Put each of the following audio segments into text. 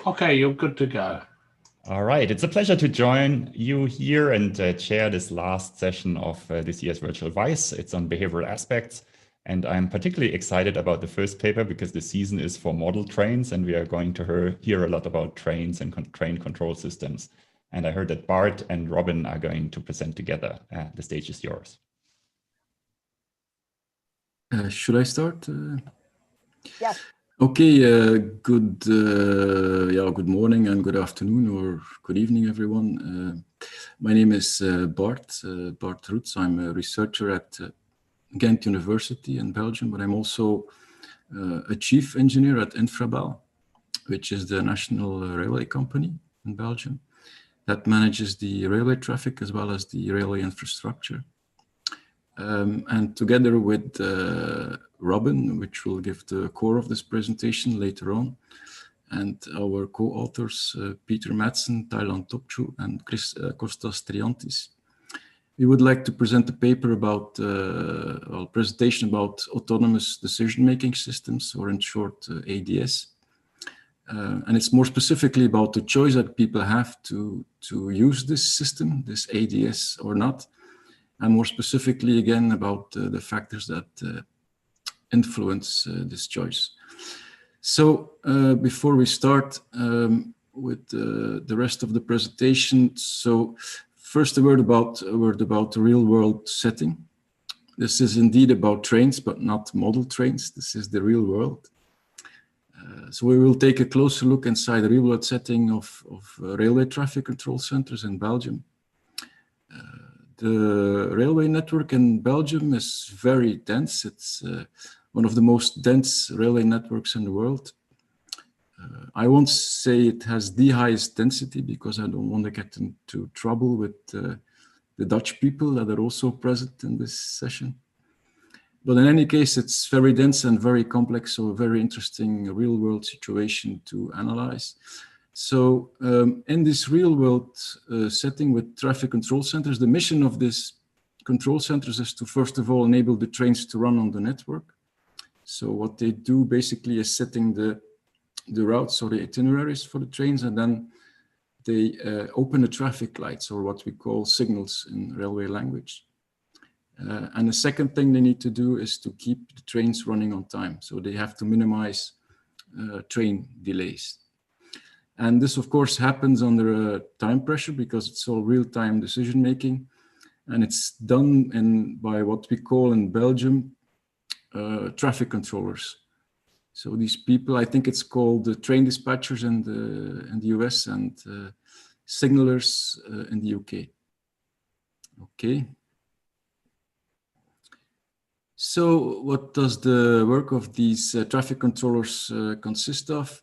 Okay, you're good to go. All right, it's a pleasure to join you here and chair this last session of this year's virtual WEIS. It's on behavioral aspects. And I'm particularly excited about the first paper because the season is for model trains, and we are going to hear a lot about trains and train control systems. And I heard that Bart and Robin are going to present together. The stage is yours. Should I start? Yes. Okay, good morning and good afternoon or good evening, everyone. My name is Bart Roets. I'm a researcher at Ghent University in Belgium, but I'm also a chief engineer at Infrabel, which is the national railway company in Belgium that manages the railway traffic as well as the railway infrastructure. And together with Robin, which will give the core of this presentation later on, and our co-authors, Peter Madsen, Thailand Topchu, and Kostas Triantis, we would like to present a paper about, presentation about autonomous decision-making systems, or in short, ADS. And it's more specifically about the choice that people have to use this system, this ADS or not, and more specifically again about the factors that influence this choice. So before we start with the rest of the presentation, so first a word about the real-world setting. This is indeed about trains, but not model trains. This is the real world. So we will take a closer look inside the real-world setting of railway traffic control centers in Belgium. The railway network in Belgium is very dense. It's one of the most dense railway networks in the world. I won't say it has the highest density because I don't want to get into trouble with the Dutch people that are also present in this session. But in any case, it's very dense and very complex, so a very interesting real-world situation to analyze. So in this real-world setting with traffic control centers, the mission of this control centers is to, first of all, enable the trains to run on the network. So what they do basically is setting the routes or the itineraries for the trains, and then they open the traffic lights, or what we call signals in railway language. And the second thing they need to do is to keep the trains running on time. So they have to minimize train delays. And this, of course, happens under time pressure because it's all real-time decision-making. And it's done by what we call in Belgium traffic controllers. So these people, I think it's called the train dispatchers in the US and signalers in the UK. Okay. So what does the work of these traffic controllers consist of?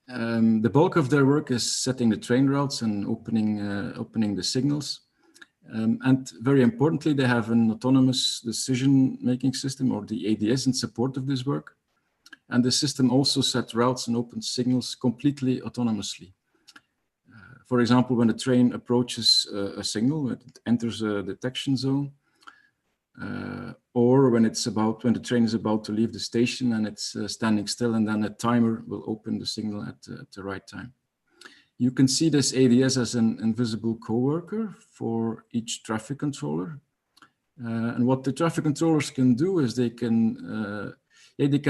The bulk of their work is setting the train routes and opening the signals. And very importantly, they have an autonomous decision-making system, or the ADS, in support of this work. And the system also sets routes and opens signals completely autonomously. For example, when a train approaches a signal, it enters a detection zone, or when the train is about to leave the station and it's standing still, and then a timer will open the signal at the right time. You can see this ADS as an invisible coworker for each traffic controller. And what the traffic controllers can do is they can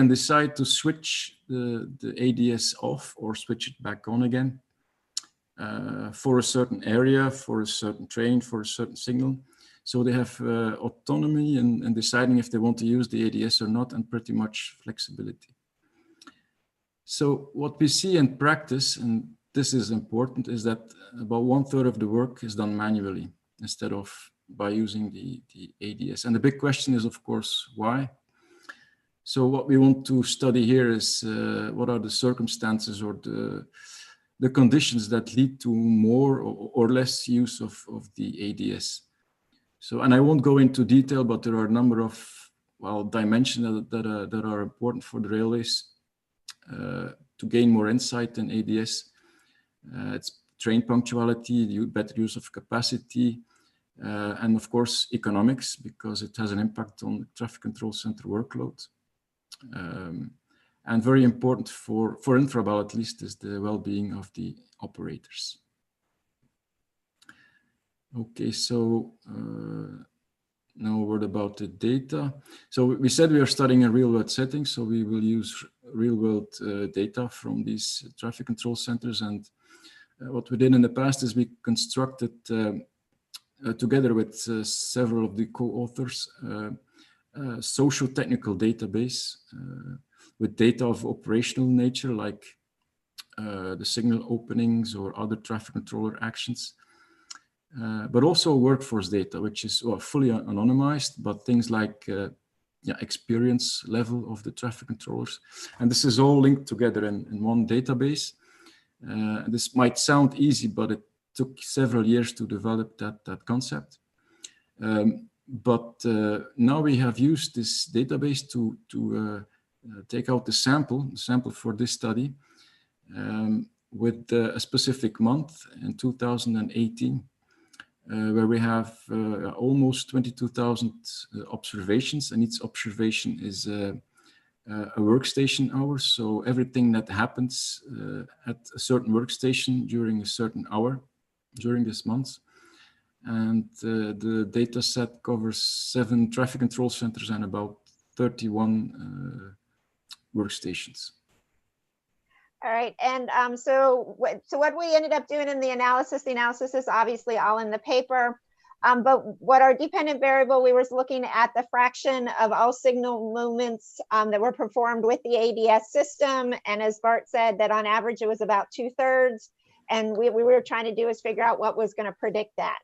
decide to switch the ADS off or switch it back on again for a certain area, for a certain train, for a certain signal. So they have autonomy in deciding if they want to use the ADS or not, and pretty much flexibility. So what we see in practice, and this is important, is that about 1/3 of the work is done manually instead of by using the ADS. And the big question is, of course, why? So what we want to study here is what are the circumstances or the conditions that lead to more or less use of the ADS. So, and I won't go into detail, but there are a number of dimensions that are important for the railways to gain more insight in ADS. It's train punctuality, better use of capacity, and of course economics, because it has an impact on the traffic control center workload. And very important for Infrabel at least is the well-being of the operators. Okay, so now a word about the data. So we said we are studying in real-world settings, so we will use real-world data from these traffic control centers. And what we did in the past is we constructed, together with several of the co-authors, socio-technical database with data of operational nature, like the signal openings or other traffic controller actions, but also workforce data, which is fully anonymized, but things like experience level of the traffic controllers. And this is all linked together in one database. This might sound easy, but it took several years to develop that concept. But now we have used this database to take out the sample for this study with a specific month in 2018, where we have almost 22,000 observations, and each observation is a workstation hour. So everything that happens at a certain workstation during a certain hour during this month. And the data set covers 7 traffic control centers and about 31 workstations. All right, and so what we ended up doing in the analysis is obviously all in the paper, but what our dependent variable, we were looking at the fraction of all signal movements that were performed with the ADS system, and as Bart said, that on average it was about 2/3, and we were trying to do is figure out what was going to predict that.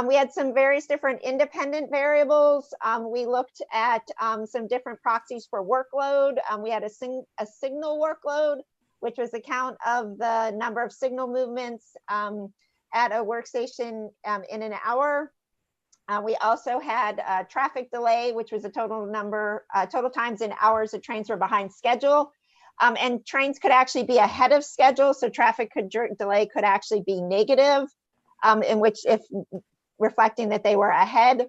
We had some various different independent variables. We looked at some different proxies for workload. We had a signal workload, which was a count of the number of signal movements at a workstation in an hour. We also had traffic delay, which was a total times in hours that trains were behind schedule. And trains could actually be ahead of schedule, so traffic delay could actually be negative, in which if reflecting that they were ahead.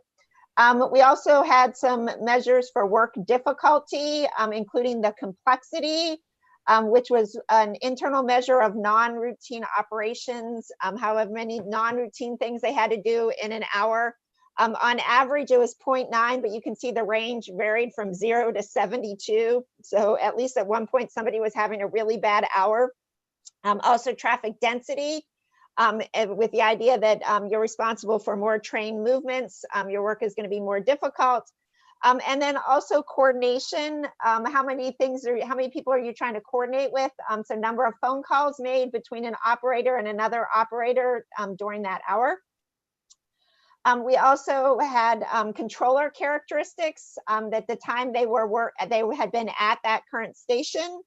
We also had some measures for work difficulty, including the complexity, which was an internal measure of non-routine operations, however many non-routine things they had to do in an hour. On average, it was 0.9, but you can see the range varied from 0 to 72. So at least at one point, somebody was having a really bad hour. Also traffic density, with the idea that you're responsible for more train movements, your work is going to be more difficult. And then also coordination, how many people are you trying to coordinate with? So number of phone calls made between an operator and another operator during that hour. We also had controller characteristics, that the time they had been at that current station,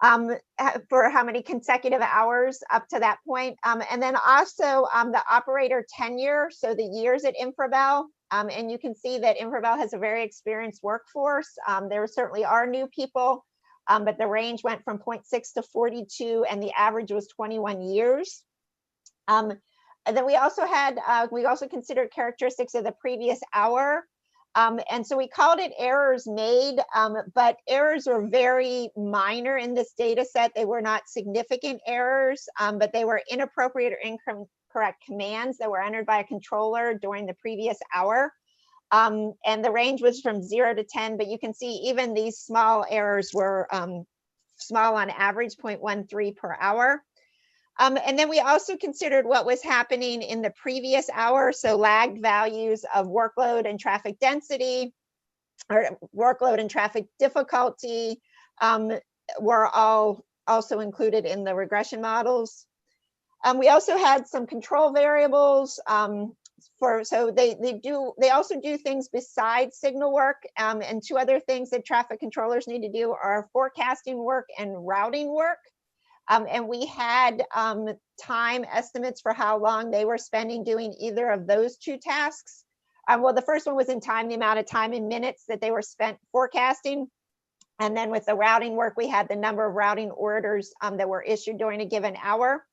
for how many consecutive hours up to that point. And then also the operator tenure, so the years at Infrabel. And you can see that Infrabel has a very experienced workforce. There certainly are new people, but the range went from 0.6 to 42, and the average was 21 years. And then we also considered characteristics of the previous hour. And so we called it errors made, but errors were very minor in this data set. They were not significant errors, but they were inappropriate or incorrect commands that were entered by a controller during the previous hour. And the range was from 0 to 10, but you can see even these small errors were small on average, 0.13 per hour. And then we also considered what was happening in the previous hour. So lagged values of workload and traffic density, or workload and traffic difficulty, were all also included in the regression models. We also had some control variables so they also do things besides signal work, and 2 other things that traffic controllers need to do are forecasting work and routing work. And we had time estimates for how long they were spending doing either of those 2 tasks. Well, the first one was in time, the amount of time in minutes that they were spent forecasting. And then with the routing work, we had the number of routing orders that were issued during a given hour.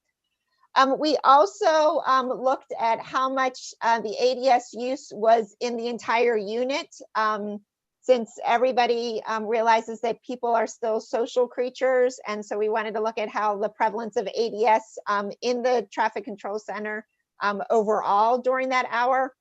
We also looked at how much the ADS use was in the entire unit. since everybody realizes that people are still social creatures. And so we wanted to look at how the prevalence of ADS in the traffic control center overall during that hour.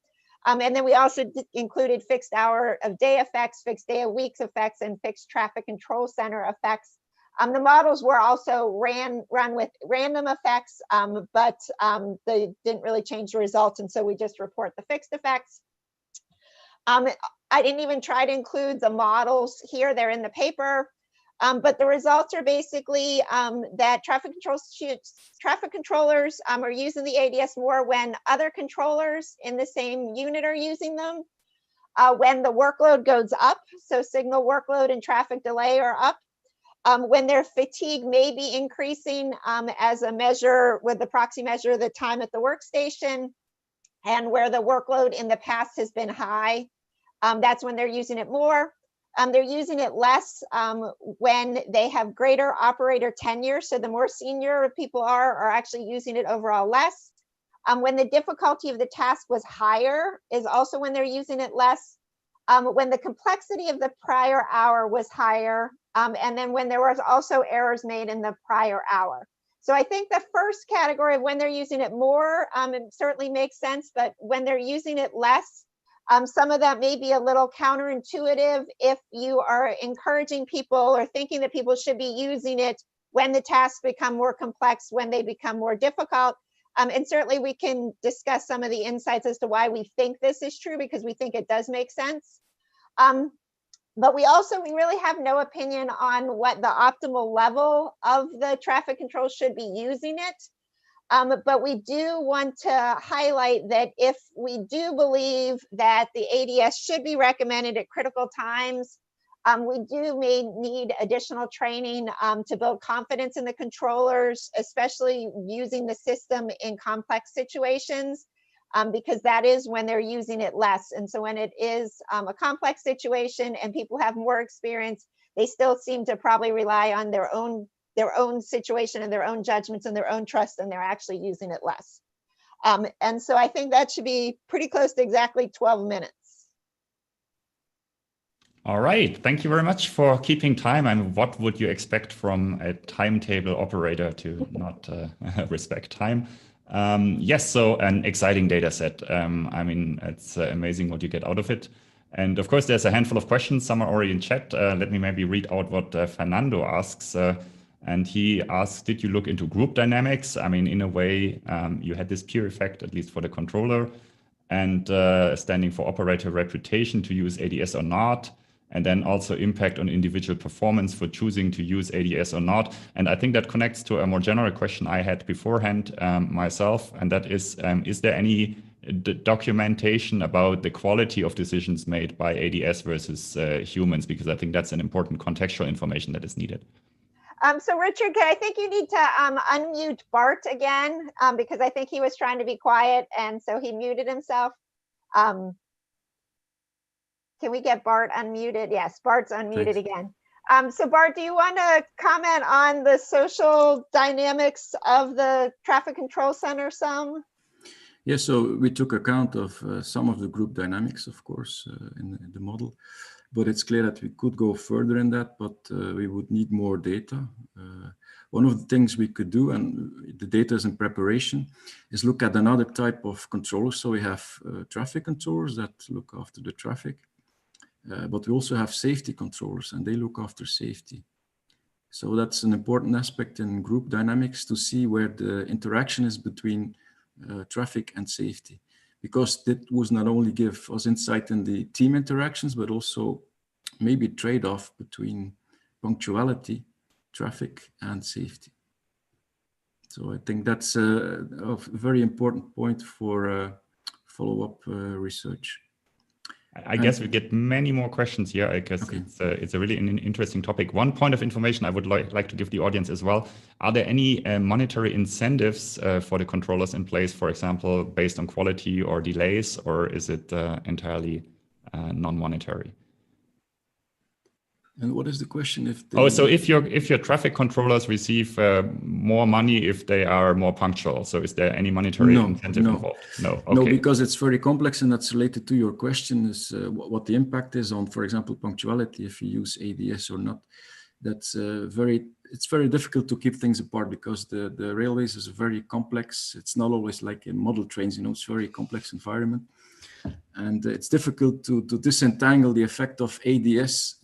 And then we also included fixed hour of day effects, fixed day of weeks effects, and fixed traffic control center effects. The models were also run with random effects, but they didn't really change the results. And so we just report the fixed effects. I didn't even try to include the models here. They're in the paper. But the results are basically that traffic controllers are using the ADS more when other controllers in the same unit are using them. When the workload goes up, so signal workload and traffic delay are up. When their fatigue may be increasing as a measure with the proxy measure of the time at the workstation, and where the workload in the past has been high, that's when they're using it more. They're using it less when they have greater operator tenure. So the more senior people are actually using it overall less. When the difficulty of the task was higher is also when they're using it less. When the complexity of the prior hour was higher, and then when there was also errors made in the prior hour. So I think the first category of when they're using it more, it certainly makes sense, but when they're using it less, some of that may be a little counterintuitive if you are encouraging people or thinking that people should be using it when the tasks become more complex, when they become more difficult. And certainly we can discuss some of the insights as to why we think this is true, because we think it does make sense. But we really have no opinion on what the optimal level of the traffic control should be using it. But we do want to highlight that if we do believe that the ADS should be recommended at critical times, we may need additional training to build confidence in the controllers, especially using the system in complex situations, because that is when they're using it less. And so when it is a complex situation and people have more experience, they still seem to probably rely on their own situation and their own judgments and their own trust, and they're actually using it less. And so I think that should be pretty close to exactly 12 minutes. All right, thank you very much for keeping time. And what would you expect from a timetable operator to not respect time? Yes, so an exciting data set. I mean, it's amazing what you get out of it. And of course, there's a handful of questions. Some are already in chat. Let me maybe read out what Fernando asks. And he asks, did you look into group dynamics? I mean, in a way, you had this peer effect, at least for the controller, and standing for operator reputation to use ADS or not, and then also impact on individual performance for choosing to use ADS or not. And I think that connects to a more general question I had beforehand myself, and that is there any documentation about the quality of decisions made by ADS versus humans? Because I think that's an important contextual information that is needed. So Richard, I think you need to unmute Bart again, because I think he was trying to be quiet and so he muted himself. Can we get Bart unmuted? Yes, Bart's unmuted. Thanks. Again. So Bart, do you want to comment on the social dynamics of the traffic control center some? Yeah, so we took account of some of the group dynamics, of course, in the model. But it's clear that we could go further in that, but we would need more data. One of the things we could do, and the data is in preparation, is look at another type of controllers. So we have traffic controllers that look after the traffic, but we also have safety controllers, and they look after safety. So that's an important aspect in group dynamics, to see where the interaction is between traffic and safety. Because that was not only give us insight in the team interactions, but also maybe trade-off between punctuality, traffic, and safety. So I think that's a very important point for follow-up research. I guess we get many more questions here. I guess okay. It's a really interesting topic. One point of information I would like to give the audience as well. Are there any monetary incentives for the controllers in place, for example, based on quality or delays, or is it entirely non-monetary? And what is the question? If they... Oh, so if your traffic controllers receive more money if they are more punctual, so is there any monetary incentive involved? No. Okay. No, because it's very complex, and that's related to your question is what the impact is on, for example, punctuality, if you use ADS or not. That's it's very difficult to keep things apart because the railways is very complex. It's not always like in model trains, it's a very complex environment. And it's difficult to disentangle the effect of ADS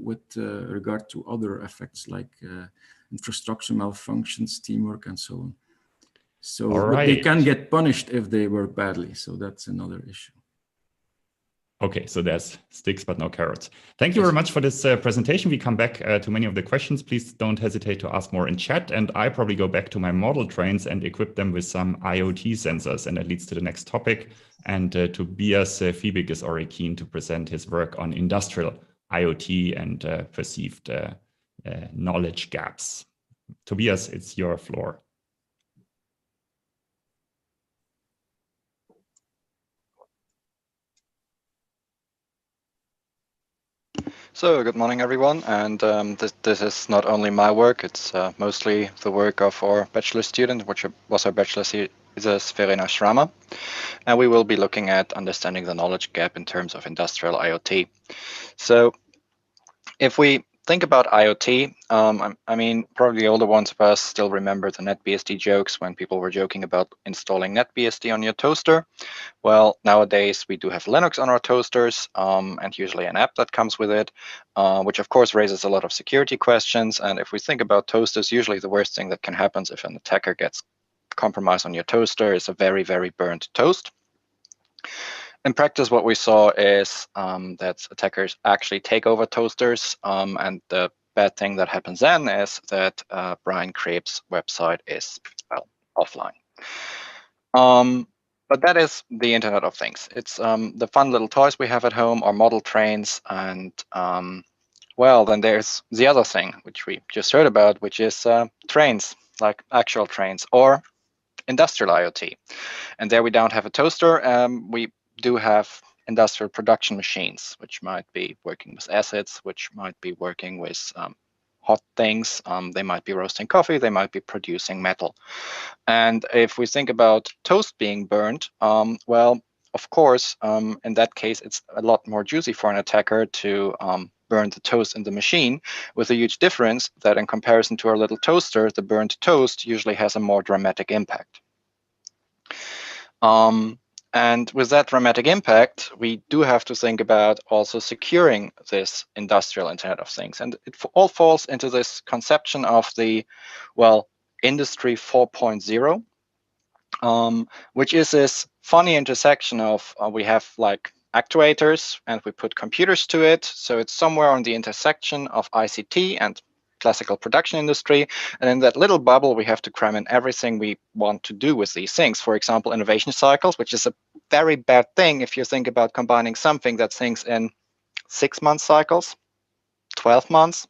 with regard to other effects like infrastructure malfunctions, teamwork, and so on. So but they can get punished if they work badly. So that's another issue. Okay, so there's sticks but no carrots. Thank you very much for this presentation. We come back to many of the questions. Please don't hesitate to ask more in chat. And I probably go back to my model trains and equip them with some IoT sensors. And that leads to the next topic. And Tobias Fiebig is already keen to present his work on industrial IoT and perceived knowledge gaps. Tobias, it's your floor. So good morning, everyone. And this is not only my work, it's mostly the work of our bachelor student, which was our bachelor thesis, Verena Schramer. And we will be looking at understanding the knowledge gap in terms of industrial IoT. So if we think about IoT, I mean, probably the older ones of us still remember the NetBSD jokes when people were joking about installing NetBSD on your toaster. Well, nowadays we do have Linux on our toasters and usually an app that comes with it, which of course raises a lot of security questions. And if we think about toasters, usually the worst thing that can happen if an attacker gets compromised on your toaster is a very, very burnt toast. In practice, what we saw is that attackers actually take over toasters, and the bad thing that happens then is that Brian Krebs' website is, well, offline. But that is the Internet of Things. It's the fun little toys we have at home, or model trains, and well, then there's the other thing, which we just heard about, which is trains, like actual trains, or industrial IoT. And there we don't have a toaster. We do have industrial production machines, which might be working with acids, which might be working with hot things. They might be roasting coffee, they might be producing metal. And if we think about toast being burned, well, of course, in that case, it's a lot more juicy for an attacker to burn the toast in the machine, with a huge difference that in comparison to our little toaster, the burnt toast usually has a more dramatic impact. And with that dramatic impact, we do have to think about also securing this industrial Internet of Things. And it all falls into this conception of the, well, Industry 4.0, which is this funny intersection of we have like actuators and we put computers to it. So it's somewhere on the intersection of ICT and classical production industry. And in that little bubble, we have to cram in everything we want to do with these things. For example, innovation cycles, which is a very bad thing if you think about combining something that thinks in 6-month cycles, 12 months.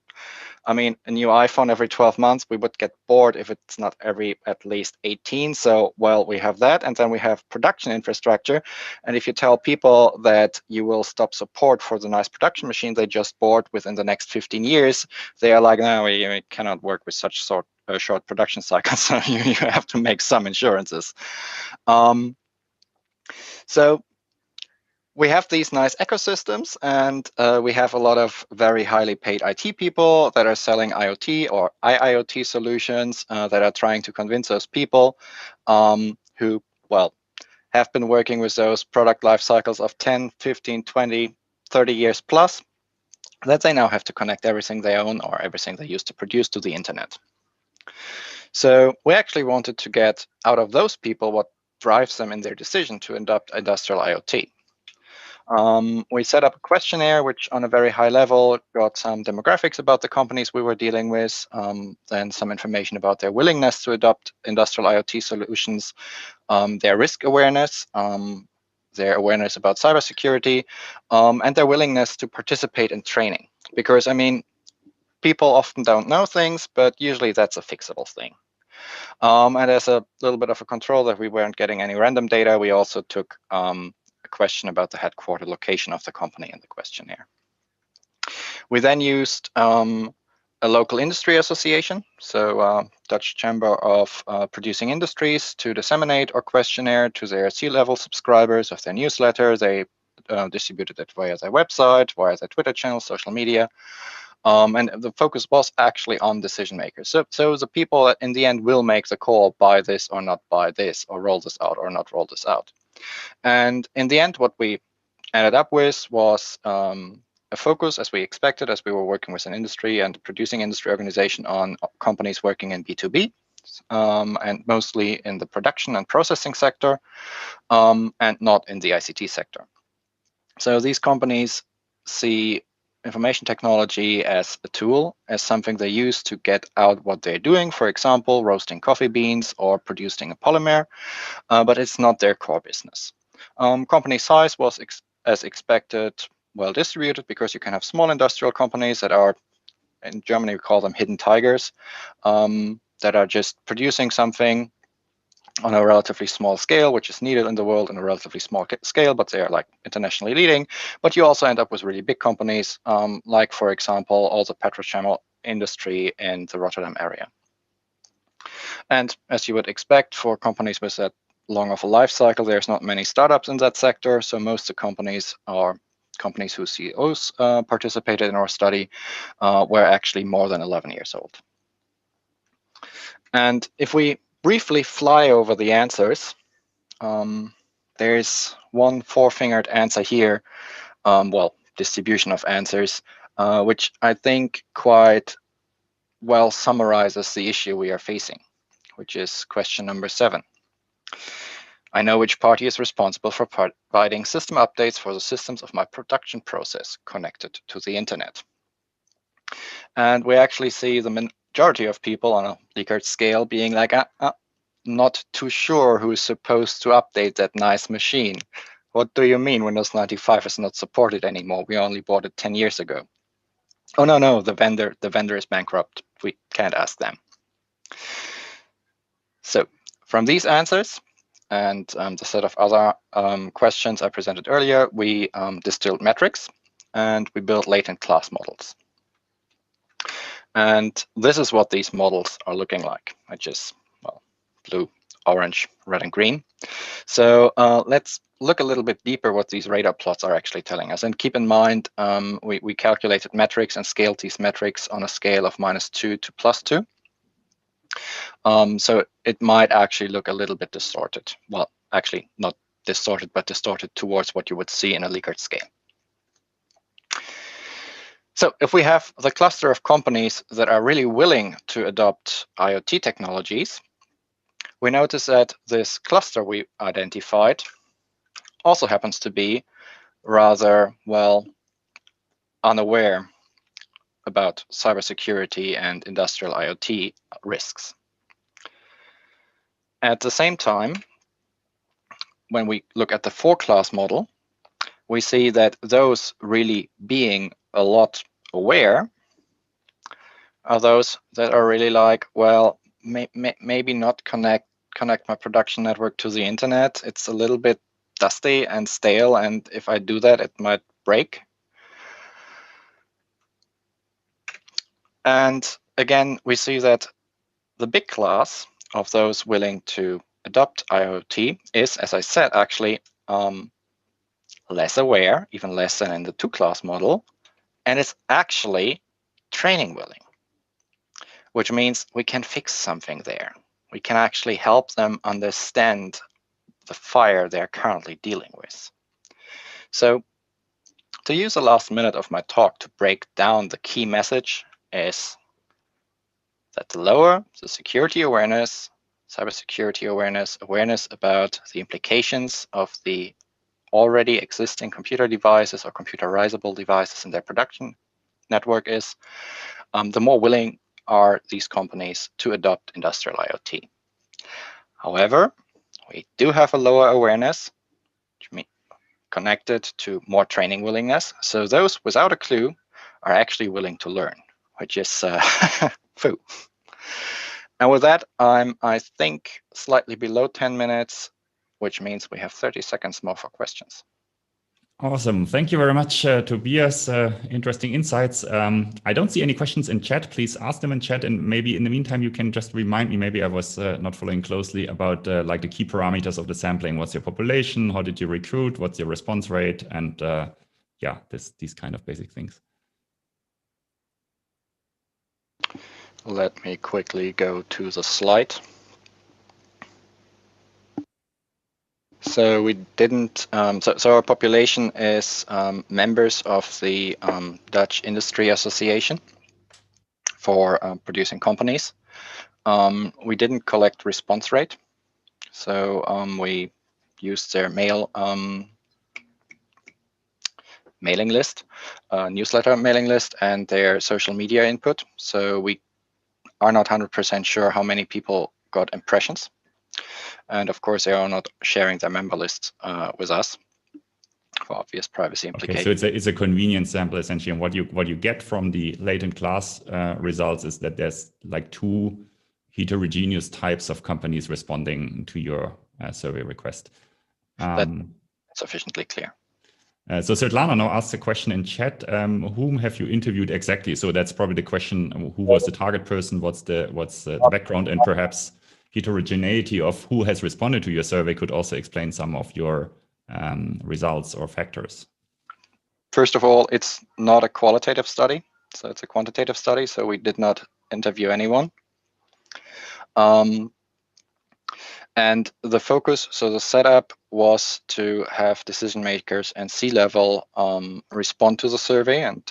I mean, a new iPhone every 12 months, we would get bored if it's not every at least 18. So, well, we have that. And then we have production infrastructure. And if you tell people that you will stop support for the nice production machine they just bought within the next 15 years, they are like, no, we cannot work with such short production cycles. So you have to make some insurances. So we have these nice ecosystems, and we have a lot of very highly paid IT people that are selling IoT or IIoT solutions that are trying to convince those people who, well, have been working with those product life cycles of 10, 15, 20, 30 years plus, that they now have to connect everything they own or everything they used to produce to the internet. So we actually wanted to get out of those people what drives them in their decision to adopt industrial IoT. We set up a questionnaire, which on a very high level got some demographics about the companies we were dealing with, then some information about their willingness to adopt industrial IoT solutions, their risk awareness, their awareness about cybersecurity, and their willingness to participate in training. Because, I mean, people often don't know things, but usually that's a fixable thing. And as a little bit of a control that we weren't getting any random data, we also took question about the headquarter location of the company in the questionnaire. We then used a local industry association, so Dutch Chamber of Producing Industries, to disseminate our questionnaire to their C-level subscribers of their newsletter. They distributed it via their website, via their Twitter channel, social media. And the focus was actually on decision makers. So the people that in the end will make the call, buy this or not buy this, or roll this out or not roll this out. And in the end, what we ended up with was a focus, as we expected, as we were working with an industry and producing industry organization, on companies working in B2B, and mostly in the production and processing sector, and not in the ICT sector. So these companies see information technology as a tool, as something they use to get out what they're doing, for example, roasting coffee beans or producing a polymer, but it's not their core business. Company size was as expected, well distributed, because you can have small industrial companies that are, in Germany we call them hidden tigers, that are just producing something on a relatively small scale, which is needed in the world in a relatively small scale, but they are like internationally leading. But you also end up with really big companies, like, for example, all the petrochemical industry in the Rotterdam area. And as you would expect for companies with that long of a life cycle, there's not many startups in that sector. So most of the companies are companies whose CEOs participated in our study were actually more than 11 years old. And if we briefly fly over the answers, there's one four-fingered answer here, well, distribution of answers, which I think quite well summarizes the issue we are facing, which is question number 7. I know which party is responsible for providing system updates for the systems of my production process connected to the internet. And we actually see the majority of people on a Likert scale being like, not too sure who is supposed to update that nice machine. What do you mean Windows 95 is not supported anymore? We only bought it 10 years ago. Oh, no, the vendor is bankrupt. We can't ask them. So from these answers and the set of other questions I presented earlier, we distilled metrics and we built latent class models. And this is what these models are looking like, which is, well, blue, orange, red, and green. So let's look a little bit deeper what these radar plots are actually telling us. And keep in mind, we calculated metrics and scaled these metrics on a scale of -2 to +2. So it might actually look a little bit distorted. Well, actually not distorted, but distorted towards what you would see in a Likert scale. So if we have the cluster of companies that are really willing to adopt IoT technologies, we notice that this cluster we identified also happens to be rather, well, unaware about cybersecurity and industrial IoT risks. At the same time, when we look at the 4-class model, we see that those really being a lot aware are those that are really like, well, maybe not connect my production network to the internet. It's a little bit dusty and stale, and if I do that, it might break. And again, we see that the big class of those willing to adopt IoT is, as I said, actually less aware, even less than in the 2-class model, and it's actually training willing, which means we can fix something there. We can actually help them understand the fire they're currently dealing with. So to use the last minute of my talk to break down the key message is that the lower the security awareness, cybersecurity awareness, awareness about the implications of the already existing computer devices or computerizable devices in their production network is, the more willing are these companies to adopt industrial IoT. However, we do have a lower awareness, which means connected to more training willingness. So those without a clue are actually willing to learn, which is foo. And with that, I'm, I think, slightly below 10 minutes, which means we have 30 seconds more for questions. Awesome. Thank you very much, Tobias. Interesting insights. I don't see any questions in chat. Please ask them in chat. And maybe in the meantime, you can just remind me, maybe I was not following closely about like the key parameters of the sampling. What's your population? How did you recruit? What's your response rate? And yeah, these kind of basic things. Let me quickly go to the slide. So we didn't, so our population is members of the Dutch Industry Association for producing companies. We didn't collect response rate. So we used their mailing list, newsletter mailing list, and their social media input. So we are not 100% sure how many people got impressions. And of course, they are not sharing their member lists with us for obvious privacy implications. Okay, so it's a convenience sample essentially. And what you get from the latent class results is that there's like 2 heterogeneous types of companies responding to your survey request. That's sufficiently clear. So Svetlana now asks a question in chat. Whom have you interviewed exactly? So that's probably the question. Who was the target person? What's the background? And perhaps heterogeneity of who has responded to your survey could also explain some of your results or factors. First of all, it's not a qualitative study, so it's a quantitative study. So we did not interview anyone. And the focus, so the setup was to have decision makers and C-level respond to the survey, and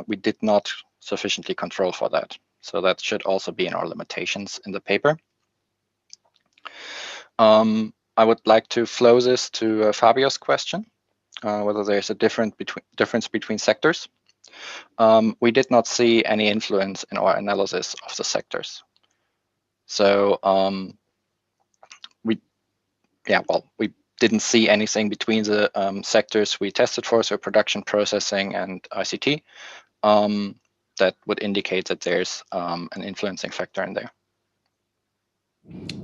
we did not sufficiently control for that. So that should also be in our limitations in the paper. I would like to flow this to Fabio's question, whether there's a difference between sectors. We did not see any influence in our analysis of the sectors. So we didn't see anything between the sectors we tested for, so production, processing, and ICT, that would indicate that there's an influencing factor in there.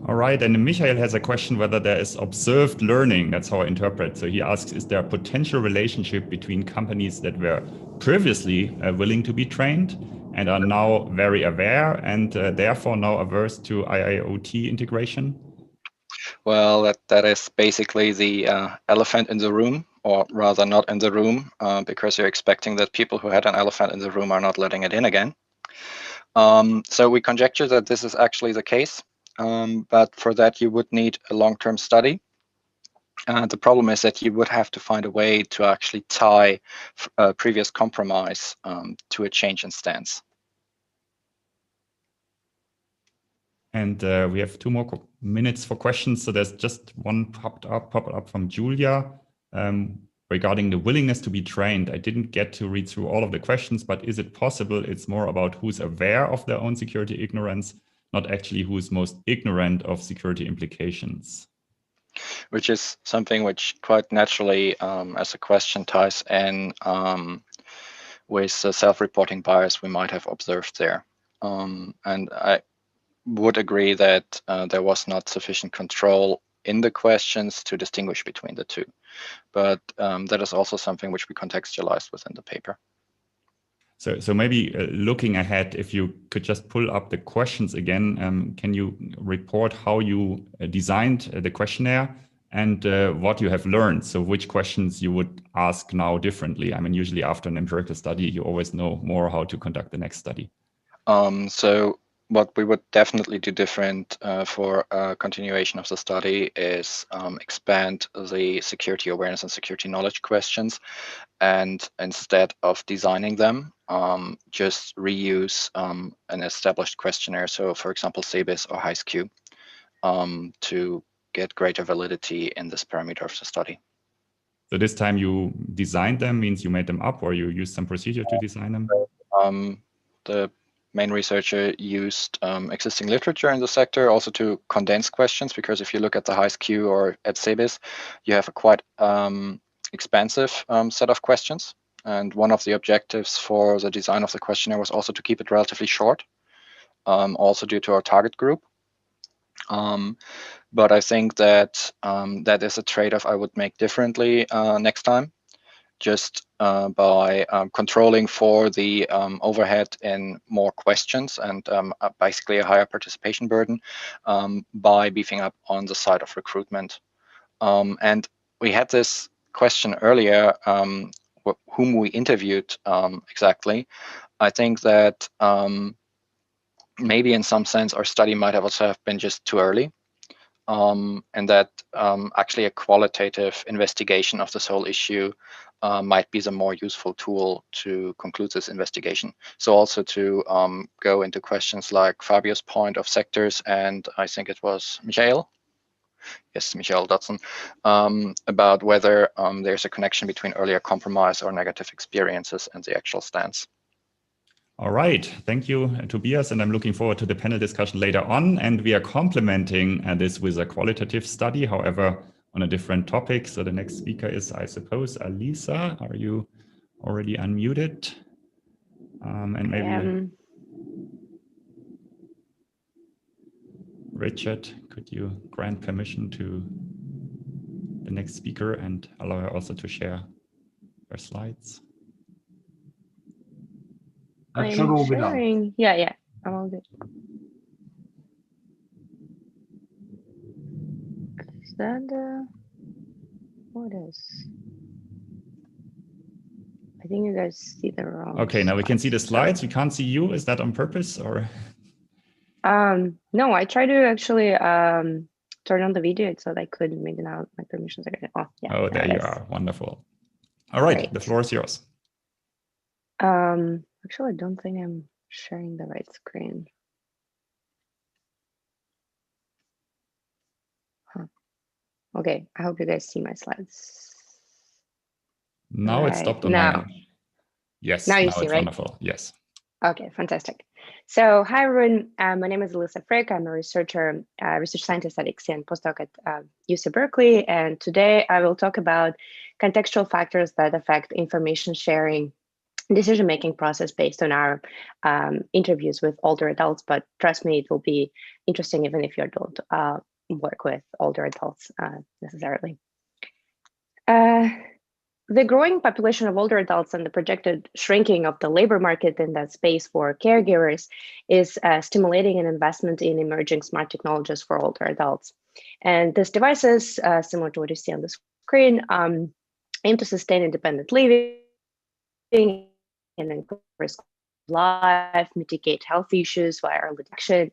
All right, and Michael has a question whether there is observed learning. That's how I interpret. So he asks, is there a potential relationship between companies that were previously willing to be trained and are now very aware and therefore now averse to IIoT integration? Well, that is basically the elephant in the room, or rather not in the room, because you're expecting that people who had an elephant in the room are not letting it in again. So we conjecture that this is actually the case, but for that you would need a long-term study. The problem is that you would have to find a way to actually tie previous compromise to a change in stance. And we have 2 more minutes for questions. So there's just one popped up from Julia regarding the willingness to be trained. I didn't get to read through all of the questions, but is it possible it's more about who's aware of their own security ignorance, not actually who's most ignorant of security implications? Which is something which quite naturally, as a question, ties in with the self-reporting bias we might have observed there. And I would agree that there was not sufficient control in the questions to distinguish between the two. But that is also something which we contextualized within the paper. So maybe looking ahead, if you could just pull up the questions again, can you report how you designed the questionnaire and what you have learned? So which questions you would ask now differently? I mean, usually after an empirical study, you always know more how to conduct the next study. So what we would definitely do different for a continuation of the study is expand the security awareness and security knowledge questions, and instead of designing them, just reuse an established questionnaire. So for example, CBIS or HiSQ, to get greater validity in this parameter of the study. So this time you designed them, means you made them up, or you used some procedure to design them? The main researcher used existing literature in the sector also to condense questions, because if you look at the HiSQ or at CBIS, you have a quite expansive set of questions. And one of the objectives for the design of the questionnaire was also to keep it relatively short, also due to our target group. But I think that that is a trade-off I would make differently next time. just by controlling for the overhead in more questions and basically a higher participation burden by beefing up on the side of recruitment. And we had this question earlier, whom we interviewed exactly. I think that maybe in some sense our study might have also have been just too early. And that actually a qualitative investigation of this whole issue might be the more useful tool to conclude this investigation. So also to go into questions like Fabio's point of sectors, and I think it was Michael. Yes, Michael Dodson, about whether there's a connection between earlier compromise or negative experiences and the actual stance. All right, thank you, Tobias, and I'm looking forward to the panel discussion later on. And we are complementing this with a qualitative study, however, on a different topic. So the next speaker is, I suppose, Alisa. Are you already unmuted? And maybe Richard, could you grant permission to the next speaker and allow her also to share her slides? I'm sharing. Yeah, I'm all good. Is that what is? I think you guys see the wrong. Okay, now we can see the slides. We can't see you. Is that on purpose or? No, I tried to actually turn on the video so that I could maybe now my permissions are gonna. Oh, yeah. Oh, there you are. Wonderful. All right, Great. The floor is yours. Actually, I don't think I'm sharing the right screen. Huh. Okay, I hope you guys see my slides. Now right. It's stopped on my end. Yes, now you now see, it's right? wonderful. Yes. Okay, fantastic. So hi everyone, my name is Alisa Frick. I'm a researcher, research scientist at LCA and postdoc at UC Berkeley. And today I will talk about contextual factors that affect information sharing decision-making process based on our interviews with older adults. But trust me, it will be interesting even if you don't work with older adults necessarily. The growing population of older adults and the projected shrinking of the labor market in that space for caregivers is stimulating an investment in emerging smart technologies for older adults. And these devices, similar to what you see on the screen, aim to sustain independent living and increase life, mitigate health issues via early detection.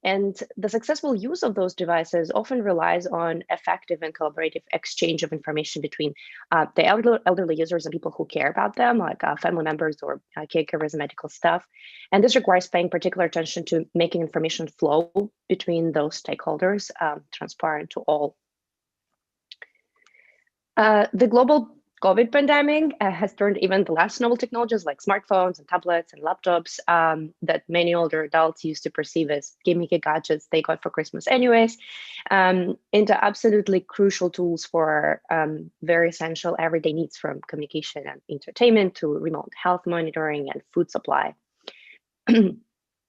And the successful use of those devices often relies on effective and collaborative exchange of information between the elderly users and people who care about them, like family members or caregivers and medical staff. And this requires paying particular attention to making information flow between those stakeholders transparent to all. The global COVID pandemic has turned even the last novel technologies like smartphones and tablets and laptops that many older adults used to perceive as gimmicky gadgets they got for Christmas anyways, into absolutely crucial tools for very essential everyday needs, from communication and entertainment to remote health monitoring and food supply.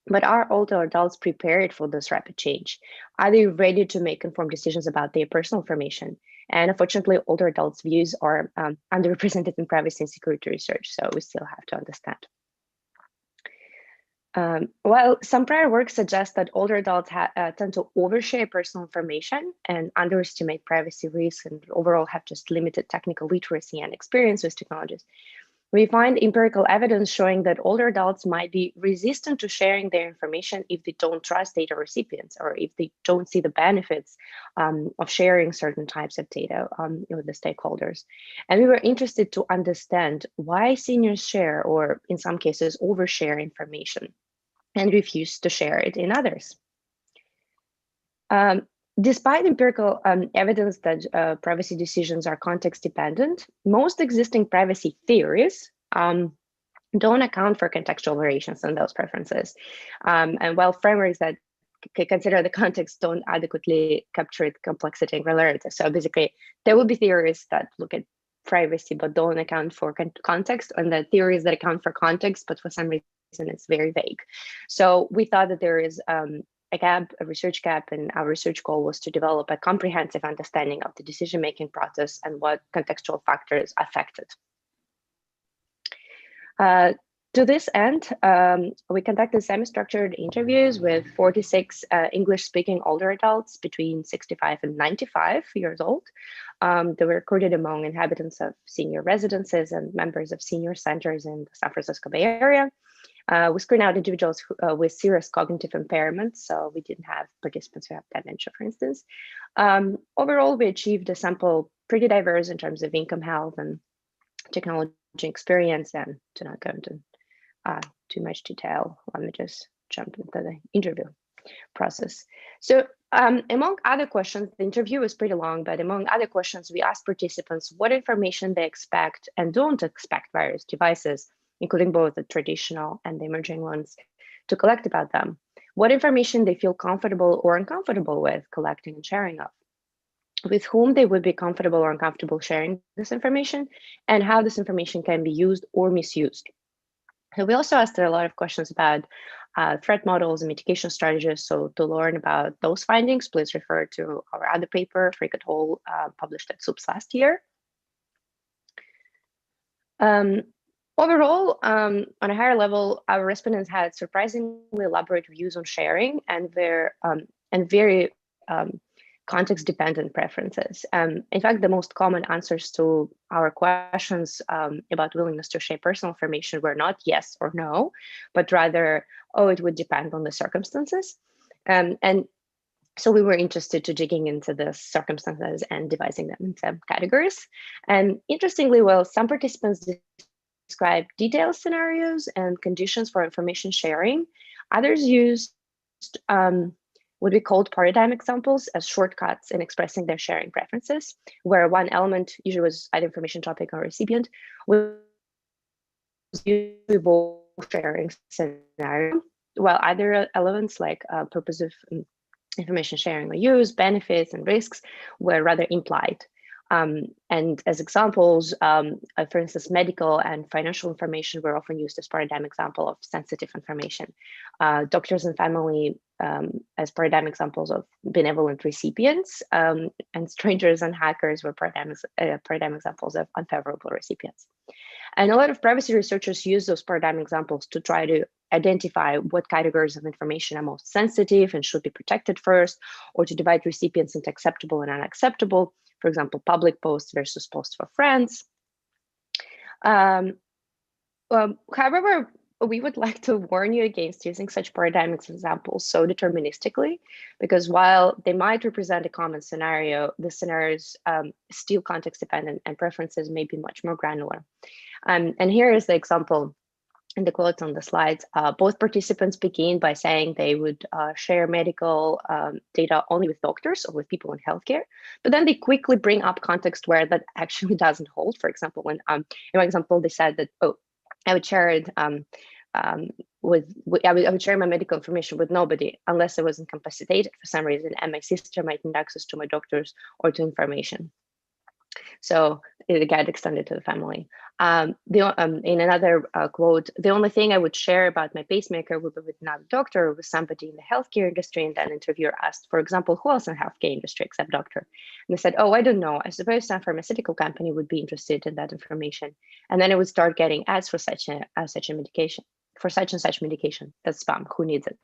But are older adults prepared for this rapid change? Are they ready to make informed decisions about their personal information? And unfortunately, older adults' views are underrepresented in privacy and security research, so we still have to understand. While some prior work suggests that older adults tend to overshare personal information and underestimate privacy risks and overall have just limited technical literacy and experience with technologies, we find empirical evidence showing that older adults might be resistant to sharing their information if they don't trust data recipients or if they don't see the benefits of sharing certain types of data with the stakeholders. And we were interested to understand why seniors share, or in some cases overshare, information and refuse to share it in others. Despite empirical evidence that privacy decisions are context dependent, most existing privacy theories don't account for contextual variations in those preferences. And while frameworks that consider the context don't adequately capture the complexity and granularity. So basically, there will be theories that look at privacy but don't account for context, and the theories that account for context, but for some reason it's very vague. So we thought that there is a research gap, and our research goal was to develop a comprehensive understanding of the decision-making process and what contextual factors affect it. To this end, we conducted semi-structured interviews with 46 English-speaking older adults between 65 and 95 years old. They were recruited among inhabitants of senior residences and members of senior centers in the San Francisco Bay Area. We screened out individuals with serious cognitive impairments, so we didn't have participants who have dementia, for instance. Overall, we achieved a sample pretty diverse in terms of income, health, and technology experience. And to not go into too much detail, let me just jump into the interview process. So among other questions, the interview was pretty long, but among other questions, we asked participants what information they expect and don't expect various devices, including both the traditional and the emerging ones, to collect about them, what information they feel comfortable or uncomfortable with collecting and sharing of, with whom they would be comfortable or uncomfortable sharing this information, and how this information can be used or misused. And we also asked a lot of questions about threat models and mitigation strategies. So to learn about those findings, please refer to our other paper, Fricate Hall, published at SUPS last year. Overall, on a higher level, our respondents had surprisingly elaborate views on sharing and very context-dependent preferences. In fact, the most common answers to our questions about willingness to share personal information were not yes or no, but rather, oh, it would depend on the circumstances. And so we were interested to digging into the circumstances and dividing them into categories. And interestingly, while some participants describe detailed scenarios and conditions for information sharing, others used what we called paradigm examples as shortcuts in expressing their sharing preferences, where one element usually was either information topic or recipient was usually both sharing scenario, while other elements like purpose of information sharing or use, benefits and risks were rather implied. And as examples, for instance, medical and financial information were often used as paradigm example of sensitive information. Doctors and family as paradigm examples of benevolent recipients, and strangers and hackers were paradigm examples of unfavorable recipients. And a lot of privacy researchers use those paradigm examples to try to identify what categories of information are most sensitive and should be protected first, or to divide recipients into acceptable and unacceptable. For example, public posts versus posts for friends. However, we would like to warn you against using such paradigm examples so deterministically, because while they might represent a common scenario, the scenarios still context dependent and preferences may be much more granular. And here is the example in the quotes on the slides. Both participants begin by saying they would share medical data only with doctors or with people in healthcare, but then they quickly bring up context where that actually doesn't hold. For example, when in one example, they said that, oh, I would share it I would share my medical information with nobody unless I was incapacitated for some reason, and my sister might need access to my doctors or to information. So it got extended to the family. In another quote, the only thing I would share about my pacemaker would be with another doctor or with somebody in the healthcare industry. And then interviewer asked, for example, who else in the healthcare industry except doctor? And they said, oh, I don't know. I suppose some pharmaceutical company would be interested in that information. And then I would start getting ads for such and such medication. That's spam. Who needs it?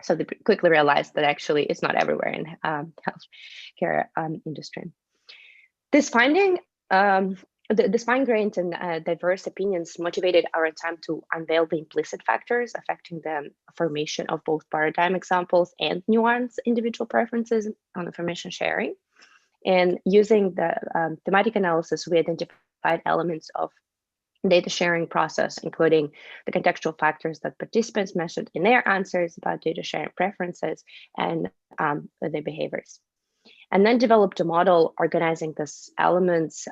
So they quickly realized that actually it's not everywhere in healthcare industry. This finding, this fine-grained and diverse opinions motivated our attempt to unveil the implicit factors affecting the formation of both paradigm examples and nuanced individual preferences on information sharing. And using the thematic analysis, we identified elements of data sharing process, including the contextual factors that participants mentioned in their answers about data sharing preferences and their behaviors. And then developed a model organizing these elements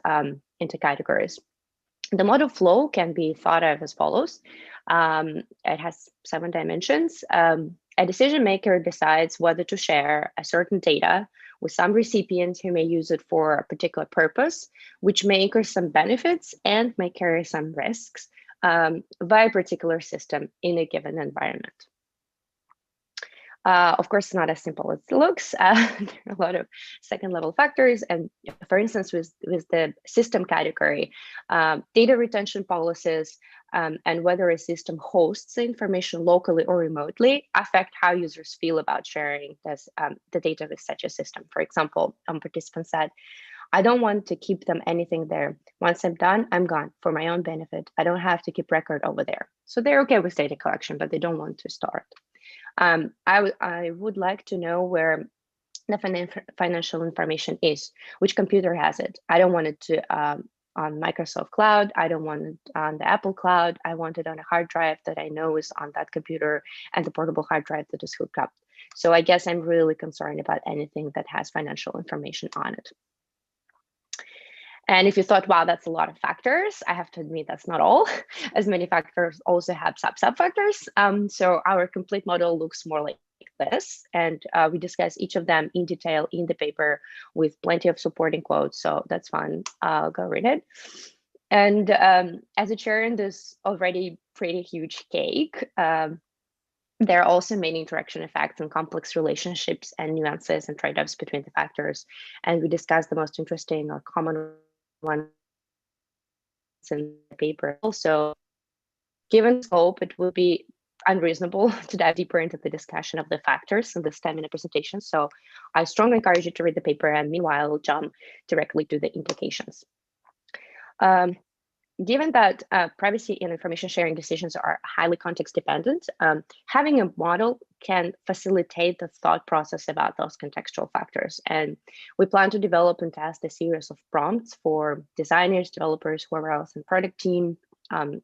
into categories. The model flow can be thought of as follows. It has 7 dimensions. A decision maker decides whether to share a certain data with some recipient who may use it for a particular purpose, which may incur some benefits and may carry some risks via a particular system in a given environment. Of course, not as simple as it looks. There are a lot of second level factors. And for instance, with the system category, data retention policies and whether a system hosts the information locally or remotely affect how users feel about sharing this, the data with such a system. For example, participant said, I don't want to keep them anything there. Once I'm done, I'm gone for my own benefit. I don't have to keep record over there. So they're okay with data collection, but they don't want to start. I would like to know where the financial information is, which computer has it. I don't want it to on Microsoft Cloud. I don't want it on the Apple Cloud. I want it on a hard drive that I know is on that computer and the portable hard drive that is hooked up. So I guess I'm really concerned about anything that has financial information on it. And if you thought, wow, that's a lot of factors, I have to admit that's not all, as many factors also have sub-factors. So our complete model looks more like this, and we discuss each of them in detail in the paper with plenty of supporting quotes, so that's fun. I'll go read it. And as a chair in this already pretty huge cake, there are also many interaction effects and complex relationships and nuances and trade-offs between the factors. And we discuss the most interesting or common ones in the paper. Also, given scope, it would be unreasonable to dive deeper into the discussion of the factors in this 10-minute presentation. So I strongly encourage you to read the paper, and meanwhile, I'll jump directly to the implications. Given that privacy and information sharing decisions are highly context dependent, having a model can facilitate the thought process about those contextual factors. And we plan to develop and test a series of prompts for designers, developers, whoever else in product team who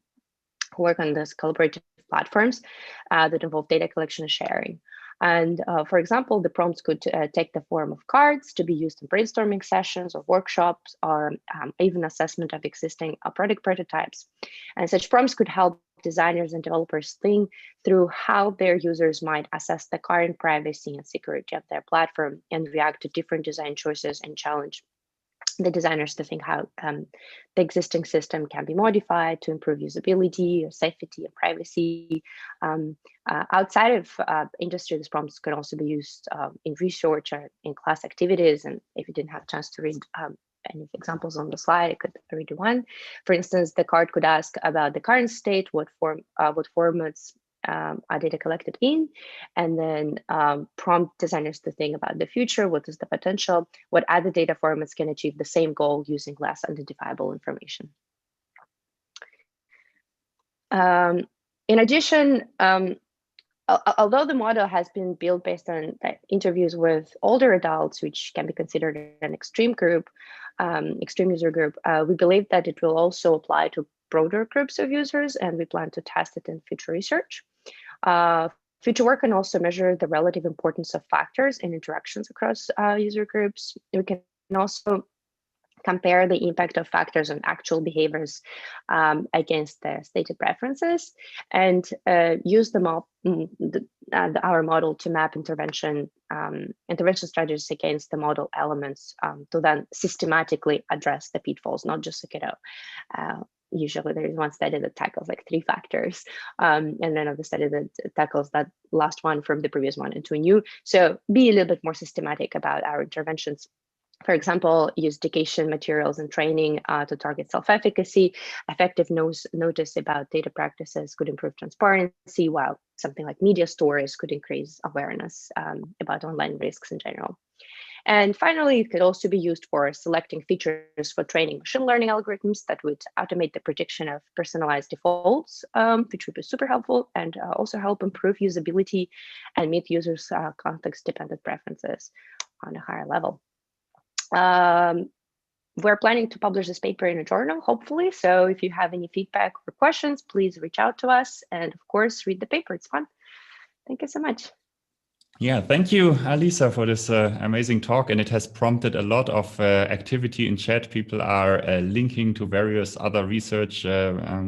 work on these collaborative platforms that involve data collection and sharing. And for example, the prompts could take the form of cards to be used in brainstorming sessions or workshops, or even assessment of existing product prototypes. And such prompts could help designers and developers think through how their users might assess the current privacy and security of their platform and react to different design choices and challenge the designers to think how the existing system can be modified to improve usability or safety and privacy. Outside of industry, these prompts could also be used in research or in class activities. And if you didn't have a chance to read any examples on the slide, I could read one. For instance, the card could ask about the current state, what formats are data collected in, and then prompt designers to think about the future, what is the potential, what other data formats can achieve the same goal using less identifiable information. In addition, although the model has been built based on interviews with older adults, which can be considered an extreme group, extreme user group, we believe that it will also apply to broader groups of users, and we plan to test it in future research. Future work can also measure the relative importance of factors and interactions across user groups. We can also compare the impact of factors on actual behaviors against the stated preferences, and use our model to map intervention strategies against the model elements to then systematically address the pitfalls, not just usually there is one study that tackles like 3 factors, and another study that tackles that last one from the previous one into a new. So be a little bit more systematic about our interventions. For example, use education materials and training to target self-efficacy. Effective notice about data practices could improve transparency, while something like media stories could increase awareness about online risks in general. And finally, it could also be used for selecting features for training machine learning algorithms that would automate the prediction of personalized defaults, which would be super helpful, and also help improve usability and meet users' context-dependent preferences on a higher level. We're planning to publish this paper in a journal, hopefully. So if you have any feedback or questions, please reach out to us. And of course, read the paper. It's fun. Thank you so much. Yeah, thank you, Alisa, for this amazing talk. And it has prompted a lot of activity in chat. People are linking to various other research,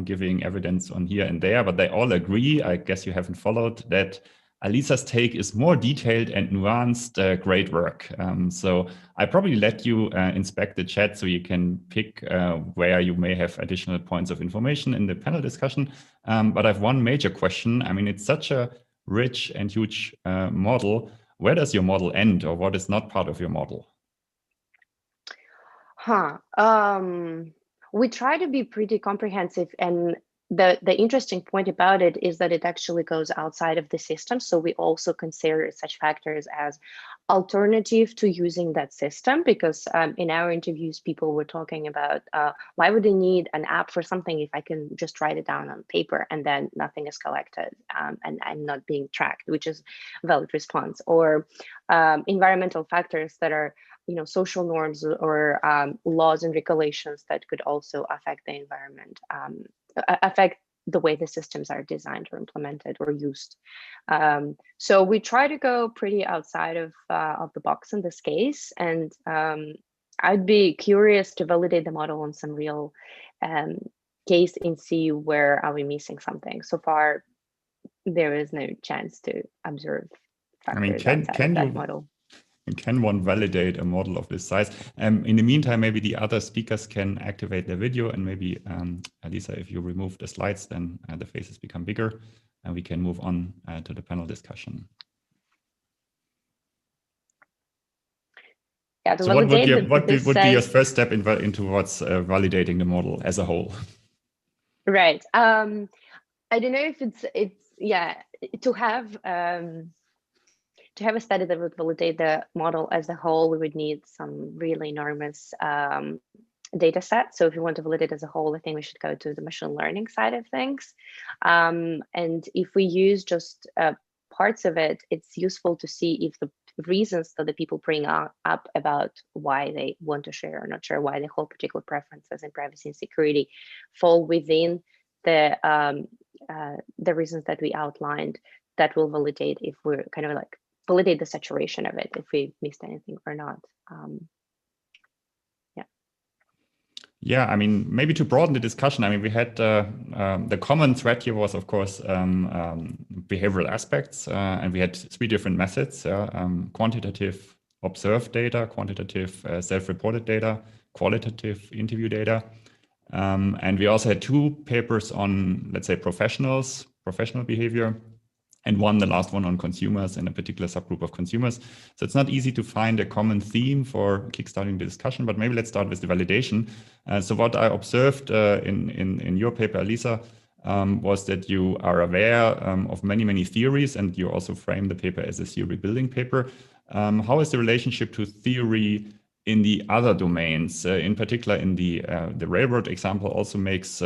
giving evidence on here and there, but they all agree, I guess you haven't followed, that Alisa's take is more detailed and nuanced, great work. So I probably let you inspect the chat so you can pick where you may have additional points of information in the panel discussion. But I have one major question. I mean, it's such a rich and huge model, where does your model end, or what is not part of your model? We try to be pretty comprehensive, and the interesting point about it is that it actually goes outside of the system. So we also consider such factors as alternative to using that system, because in our interviews, people were talking about why would I need an app for something if I can just write it down on paper and then nothing is collected and I'm not being tracked, which is a valid response. Or environmental factors that are social norms or laws and regulations that could also affect the environment, affect the way the systems are designed or implemented or used. So we try to go pretty outside of the box in this case. And I'd be curious to validate the model on some real case and see where are we missing something. So far, there is no chance to observe factors outside of that model. Can one validate a model of this size? In the meantime, maybe the other speakers can activate their video, and maybe Lisa, if you remove the slides, then the faces become bigger and we can move on to the panel discussion. Yeah, so what would be your first step into what's validating the model as a whole? Right. I don't know if it's to have a study that would validate the model as a whole, we would need some really enormous data set. So if you want to validate as a whole, I think we should go to the machine learning side of things. And if we use just parts of it, it's useful to see if the reasons that the people bring up about why they want to share or not share, why they hold particular preferences in privacy and security fall within the reasons that we outlined. That will validate if we're kind of like validate the saturation of it, if we missed anything or not. Yeah, I mean, maybe to broaden the discussion, I mean, we had the common thread here was, of course, behavioral aspects, and we had 3 different methods: quantitative observed data, quantitative self-reported data, qualitative interview data. And we also had 2 papers on, let's say, professional behavior, and the last one on consumers and a particular subgroup of consumers. So it's not easy to find a common theme for kickstarting the discussion, but maybe let's start with the validation. So what I observed in your paper, Lisa, was that you are aware of many theories, and you also frame the paper as a theory building paper. How is the relationship to theory in the other domains? In particular, in the railroad example also makes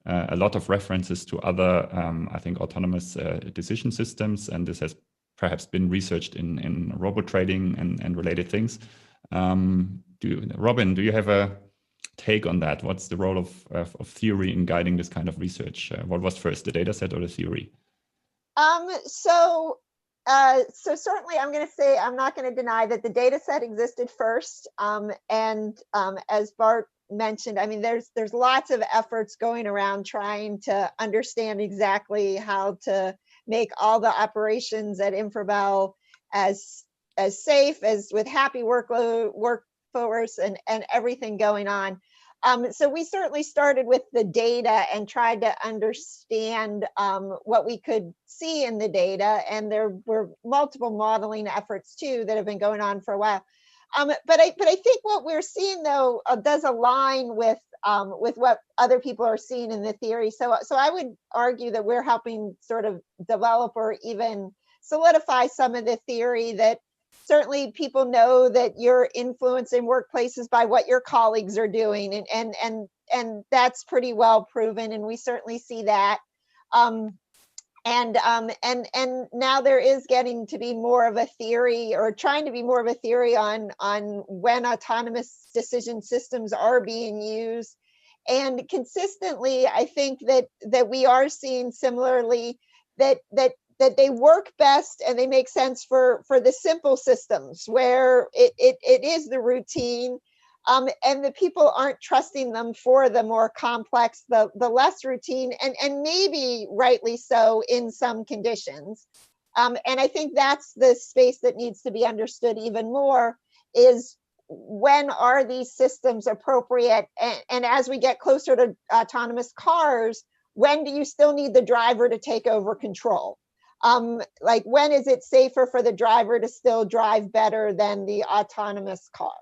a lot of references to other, I think, autonomous decision systems, and this has perhaps been researched in robot trading and related things. Robin, do you have a take on that? What's the role of theory in guiding this kind of research? What was first, the data set or the theory? So certainly I'm going to say, I'm not going to deny that the data set existed first. And as Bart mentioned, I mean, there's lots of efforts going around trying to understand exactly how to make all the operations at Infrabel as safe as with happy workforce and everything going on. So we certainly started with the data and tried to understand what we could see in the data. And there were multiple modeling efforts too that have been going on for a while. But I think what we're seeing though does align with what other people are seeing in the theory. So I would argue that we're helping sort of develop or even solidify some of the theory that certainly people know that you're influencing workplaces by what your colleagues are doing, and that's pretty well proven, and we certainly see that. And now there is getting to be more of a theory, or trying to be more of a theory on when autonomous decision systems are being used. And consistently, I think that we are seeing similarly that they work best and they make sense for the simple systems where it is the routine. And the people aren't trusting them for the more complex, the less routine, and maybe rightly so in some conditions. And I think that's the space that needs to be understood even more, is when are these systems appropriate? And as we get closer to autonomous cars, when do you still need the driver to take over control? like when is it safer for the driver to still drive better than the autonomous car?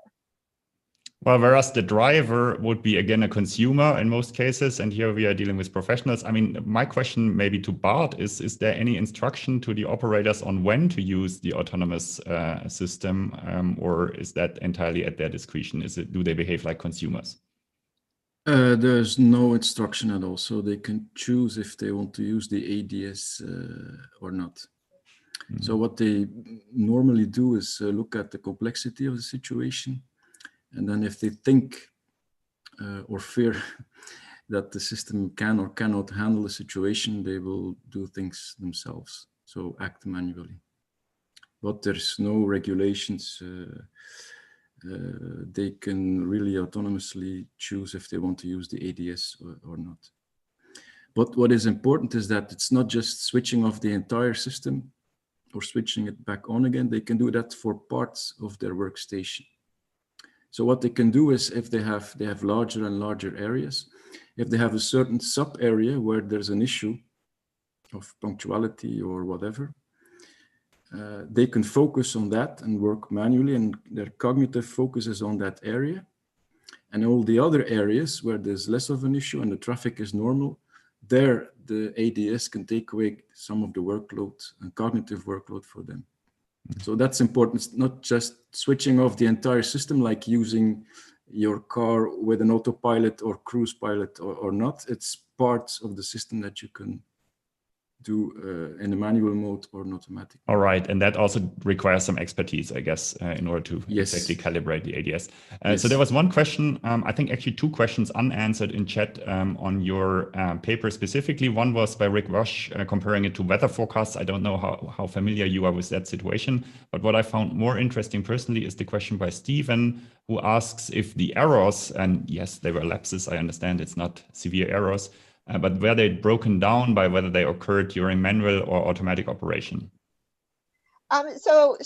Well, whereas the driver would be, again, a consumer in most cases, and here we are dealing with professionals. I mean, my question maybe to Bart is there any instruction to the operators on when to use the autonomous system, or is that entirely at their discretion? Do they behave like consumers? There's no instruction at all, so they can choose if they want to use the ADS or not. So what they normally do is look at the complexity of the situation. And then if they think or fear that the system can or cannot handle the situation, they will do things themselves, so act manually. But there's no regulations. They can really autonomously choose if they want to use the ADS or not. But what is important is that it's not just switching off the entire system or switching it back on again. They can do that for parts of their workstation. So what they can do is, if they have larger and larger areas, if they have a certain sub area where there's an issue of punctuality or whatever, they can focus on that and work manually, and their cognitive focus is on that area. And all the other areas where there's less of an issue and the traffic is normal, there the ADS can take away some of the workload and cognitive workload for them. So that's important. It's not just switching off the entire system, like using your car with an autopilot or cruise pilot or not. It's parts of the system that you can do in a manual mode or an automatic. All right, and that also requires some expertise, I guess, in order to exactly calibrate the ADS. So there was one question, I think actually two questions unanswered in chat on your paper specifically. One was by Rick Rush, comparing it to weather forecasts. I don't know how familiar you are with that situation, but what I found more interesting personally is the question by Stephen, who asks if the errors, and yes, they were lapses, I understand it's not severe errors, but were they broken down by whether they occurred during manual or automatic operation? So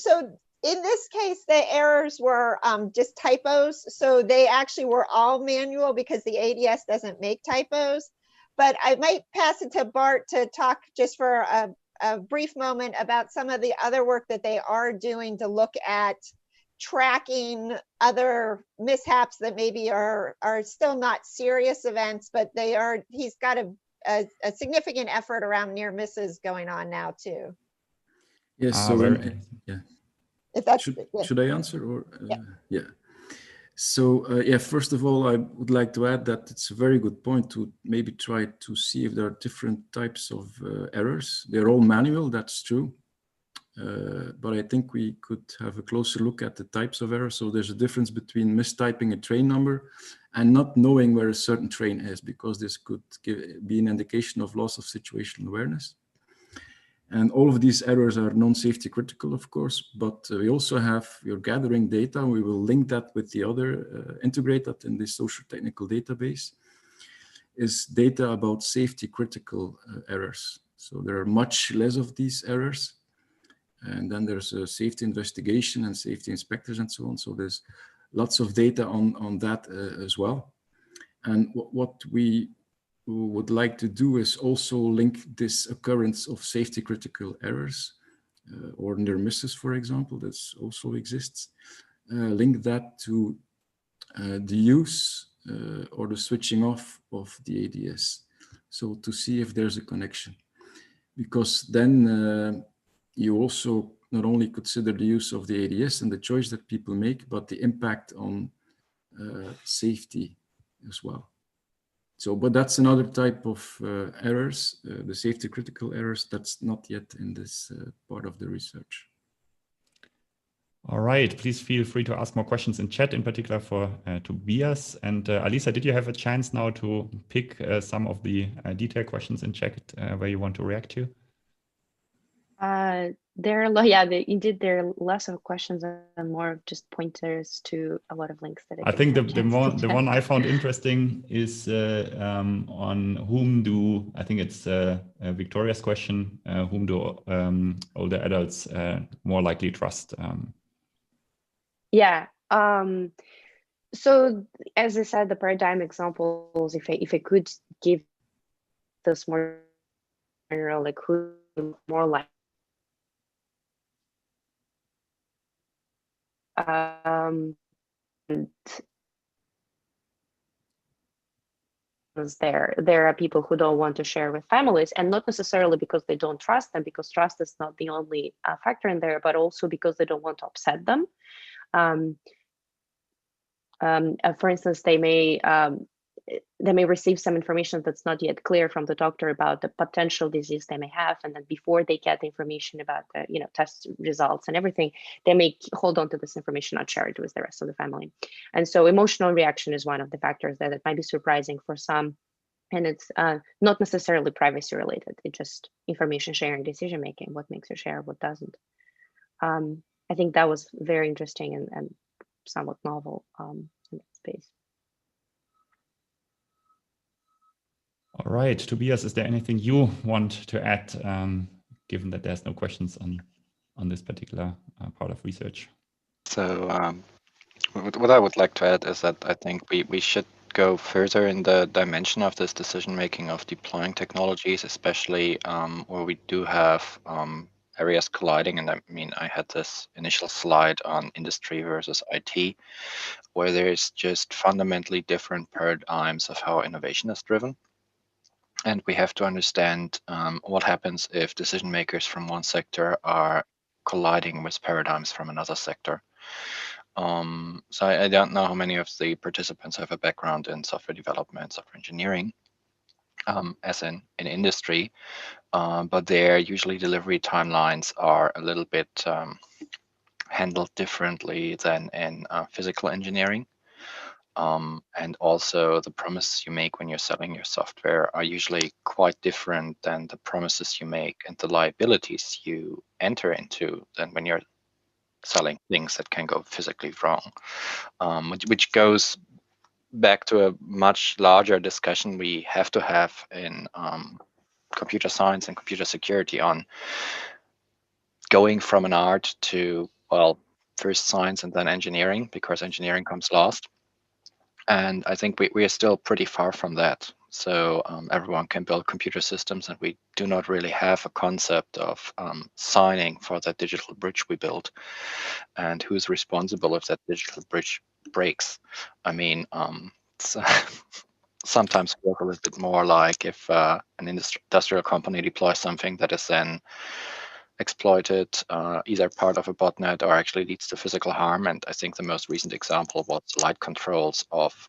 in this case, the errors were just typos. So they actually were all manual because the ADS doesn't make typos. But I might pass it to Bart to talk just for a brief moment about some of the other work that they are doing to look at tracking other mishaps that maybe are still not serious events, but they are. He's got a significant effort around near misses going on now too. Yes. So yeah. If that's should I answer or yeah. So yeah, first of all, I would like to add that it's a very good point to maybe try to see if there are different types of errors. They're all manual, that's true. But I think we could have a closer look at the types of errors. So there's a difference between mistyping a train number and not knowing where a certain train is, because this could be an indication of loss of situational awareness. And all of these errors are non-safety critical, of course, but we also have, we're gathering data. We will link that with the other, integrate that in this social technical database, is data about safety critical errors. So there are much less of these errors. And then there's a safety investigation and safety inspectors and so on. So there's lots of data on that as well. And what we would like to do is also link this occurrence of safety critical errors or near misses, for example, that also exists. Link that to the use or the switching off of the ADS. So to see if there's a connection, because then you also not only consider the use of the ADS and the choice that people make, but the impact on safety as well. So, but that's another type of errors, the safety critical errors, that's not yet in this part of the research. All right, please feel free to ask more questions in chat, in particular for Tobias. And Alisa, did you have a chance now to pick some of the detailed questions in chat where you want to react to? Indeed, there are less of questions and more of just pointers to a lot of links that I think the one I found interesting is on whom do, I think it's Victoria's question, whom do older adults more likely trust? So as I said, the paradigm examples, if I could give this more general, like who more likely and there are people who don't want to share with families, and not necessarily because they don't trust them, because trust is not the only factor in there, but also because they don't want to upset them. For instance, they may receive some information that's not yet clear from the doctor about the potential disease they may have, and then before they get the information about the test results and everything, they may hold on to this information, not share it with the rest of the family. And so emotional reaction is one of the factors that might be surprising for some, and it's not necessarily privacy related. It's just information sharing, decision making, what makes you share, what doesn't. I think that was very interesting and somewhat novel in that space. All right, Tobias, is there anything you want to add, given that there's no questions on this particular part of research? So what I would like to add is that I think we should go further in the dimension of this decision making of deploying technologies, especially where we do have areas colliding. And I mean, I had this initial slide on industry versus IT, where there's just fundamentally different paradigms of how innovation is driven. And we have to understand what happens if decision makers from one sector are colliding with paradigms from another sector. So I don't know how many of the participants have a background in software development, software engineering, as in industry, but their usually delivery timelines are a little bit handled differently than in physical engineering. And also the promises you make when you're selling your software are usually quite different than the promises you make and the liabilities you enter into than when you're selling things that can go physically wrong, which goes back to a much larger discussion we have to have in computer science and computer security on going from an art to, well, first science and then engineering, because engineering comes last. And I think we are still pretty far from that. So everyone can build computer systems, and we do not really have a concept of signing for that digital bridge we built, and who's responsible if that digital bridge breaks. I mean, sometimes work a little bit more like if an industrial company deploys something that is then exploited, either part of a botnet or actually leads to physical harm. And I think the most recent example was light controls of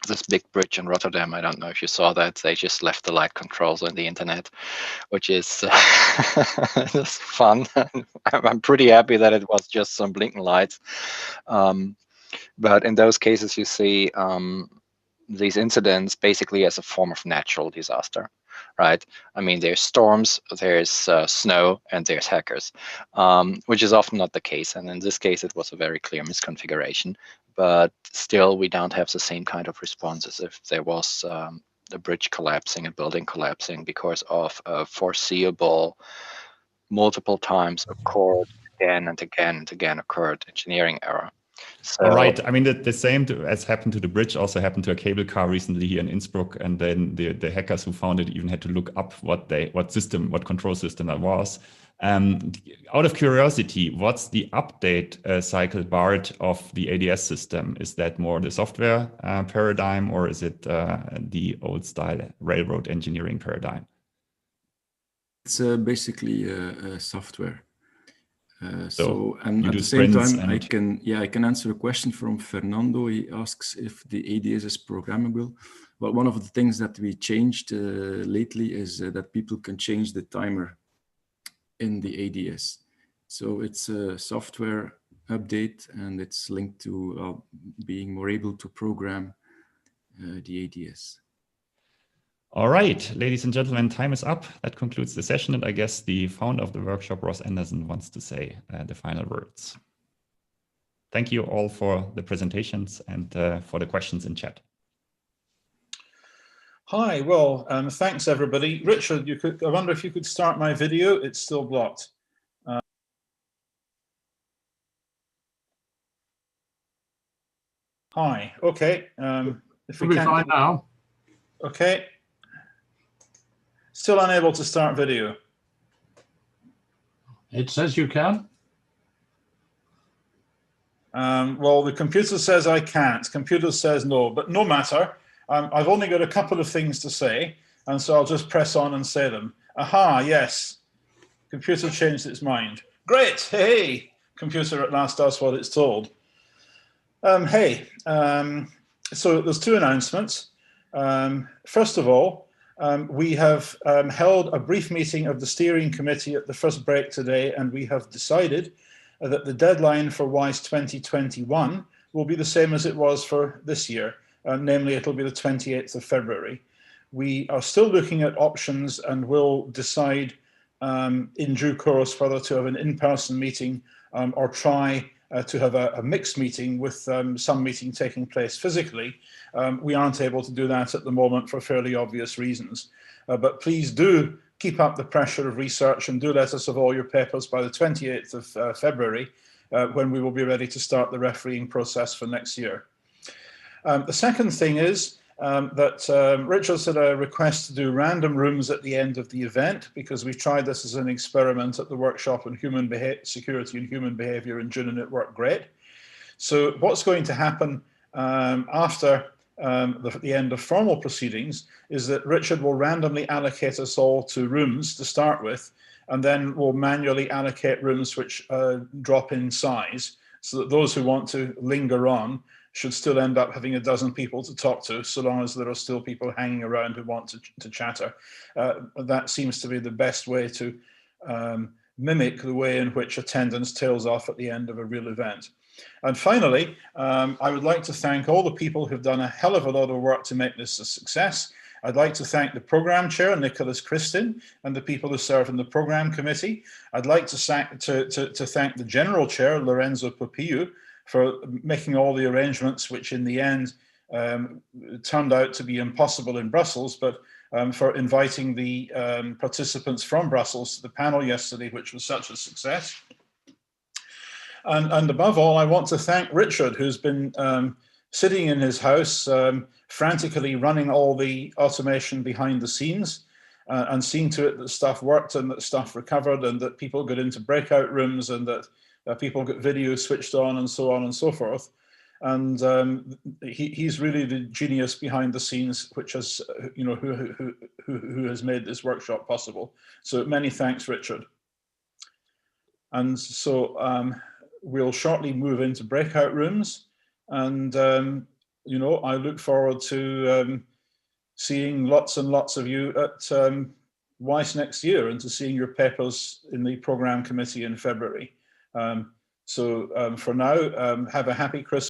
this big bridge in Rotterdam. I don't know if you saw that. They just left the light controls on the internet, which is just fun. I'm pretty happy that it was just some blinking lights. But in those cases, you see these incidents basically as a form of natural disaster, right? I mean, there's storms, there's snow, and there's hackers, which is often not the case. And in this case, it was a very clear misconfiguration. But still, we don't have the same kind of response as if there was a bridge collapsing, a building collapsing because of a foreseeable, multiple times occurred again and again and again occurred engineering error. So, all right. I mean, the same as happened to the bridge also happened to a cable car recently here in Innsbruck, and then the hackers who found it even had to look up what control system that was. Out of curiosity, what's the update cycle, Bart, of the ADS system? Is that more the software paradigm, or is it the old style railroad engineering paradigm? It's basically software. So and you at do the same time, and... I can answer a question from Fernando. He asks if the ADS is programmable. Well, one of the things that we changed lately is that people can change the timer in the ADS. So it's a software update, and it's linked to being more able to program the ADS. All right, ladies and gentlemen, time is up. That concludes the session. And I guess the founder of the workshop, Ross Anderson, wants to say the final words. Thank you all for the presentations and for the questions in chat. Hi, well, thanks everybody. Richard, I wonder if you could start my video. It's still blocked. Hi, okay. If we can, fine now. Okay. Still unable to start video. It says you can. Well, the computer says I can't. Computer says no, but no matter. I've only got a couple of things to say, and so I'll just press on and say them. Aha, yes. Computer changed its mind. Great, hey, computer at last does what it's told. So there's two announcements. First of all, we have held a brief meeting of the steering committee at the first break today, and we have decided that the deadline for WEIS 2021 will be the same as it was for this year, namely it'll be the 28th of February. We are still looking at options and will decide in due course whether to have an in-person meeting or try to have a mixed meeting with some meeting taking place physically. We aren't able to do that at the moment for fairly obvious reasons. But please do keep up the pressure of research and do let us have all your papers by the 28th of February, when we will be ready to start the refereeing process for next year. The second thing is that Richard's had a request to do random rooms at the end of the event, because we've tried this as an experiment at the workshop on security and human behavior in June, and it worked great. So what's going to happen after the end of formal proceedings is that Richard will randomly allocate us all to rooms to start with, and then we'll manually allocate rooms which drop in size, so that those who want to linger on should still end up having a dozen people to talk to, so long as there are still people hanging around who want to chatter. That seems to be the best way to mimic the way in which attendance tails off at the end of a real event. And finally, I would like to thank all the people who've done a hell of a lot of work to make this a success. I'd like to thank the program chair, Nicholas Christin, and the people who serve in the program committee. I'd like to thank the general chair, Lorenzo Popiu, for making all the arrangements, which in the end turned out to be impossible in Brussels, but for inviting the participants from Brussels to the panel yesterday, which was such a success. And above all, I want to thank Richard, who's been sitting in his house, frantically running all the automation behind the scenes and seeing to it that stuff worked and that stuff recovered and that people got into breakout rooms and that people got video switched on and so forth. And he's really the genius behind the scenes, which has, you know, who has made this workshop possible. So many thanks, Richard. And so we'll shortly move into breakout rooms, and you know, I look forward to seeing lots and lots of you at WEIS next year, and to seeing your papers in the program committee in February. So for now, have a happy Christmas.